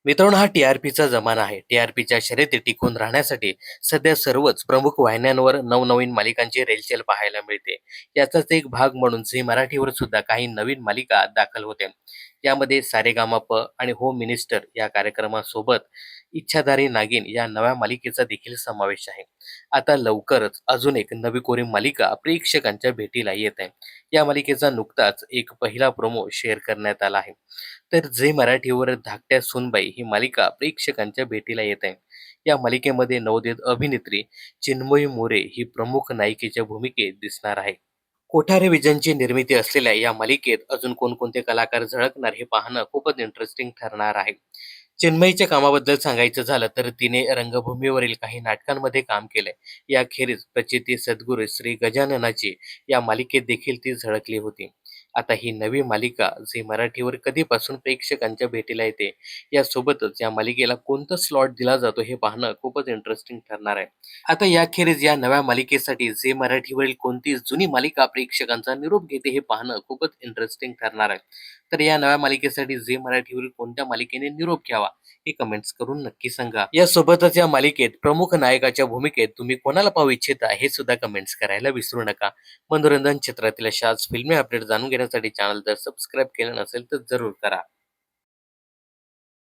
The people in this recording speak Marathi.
मित्रांनो, हा टी-आर-पीचा जमाना आहे. टी-आर-पीच्या शर्यती टिकून राहण्यासाठी सध्या सर्वच प्रमुख वाहिन्यांवर नवनवीन मालिकांची रेलचेल पाहायला मिळते. याचाच एक भाग म्हणून झी मराठीवर सुद्धा काही नवीन मालिका दाखल होत्या. यामध्ये सारेगामाप आणि होम मिनिस्टर या कार्यक्रमासोबत इच्छाधारी नागिन या नव्या मालिकेचा देखील समावेश आहे. आता लवकरच अजून एक नवी कोरी मालिका प्रेक्षकांच्या भेटीला येत आहे. या मालिकेचा नुकताच एक पहिला प्रोमो शेअर करण्यात आला आहे. तर झी मराठीवर धाकट्या सूनबाई ही मालिका प्रेक्षकांच्या भेटीला येत आहे. या मालिकेमध्ये नवोदित अभिनेत्री चिन्मयी मोरे ही प्रमुख नायिकेच्या भूमिकेत दिसणार आहे. कोठारे विजनची निर्मिती असलेल्या या मालिकेत अजून कोणकोणते कलाकार झळकणार हे पाहणं खूपच इंटरेस्टिंग ठरणार आहे. चिन्मयीच्या कामाबद्दल सांगायचं झालं तर तिने रंगभूमीवरील काही नाटकांमध्ये काम केलंय. याखेरीज प्रचिती सद्गुरू श्री गजाननाची या मालिकेत देखील ती झळकली होती. आता ही नवी मालिका झी मराठीवर कधीपासून प्रेक्षकांच्या भेटीला येते, यासोबतच या मालिकेला कोणता स्लॉट दिला जातो हे पाहणं खूपच इंटरेस्टिंग ठरणार आहे. आता याखेरीज या नव्या मालिकेसाठी झी मराठीवरील कोणती जुनी मालिका प्रेक्षकांचा निरोप घेते हे पाहणं खूपच इंटरेस्टिंग ठरणार आहे. तर या नव्या मालिकेसाठी झी मराठीवरील कोणत्या मालिकेने निरोप घ्यावा हे कमेंट्स करून नक्की सांगा. यासोबतच या मालिकेत प्रमुख नायकाच्या भूमिकेत तुम्ही कोणाला पाहू इच्छिता हे सुद्धा कमेंट्स करायला विसरू नका. मनोरंजन क्षेत्रातील अशाच फिल्मी अपडेट जाणून घेण्यासाठी चॅनल जर सबस्क्राईब केलं नसेल तर जरूर करा.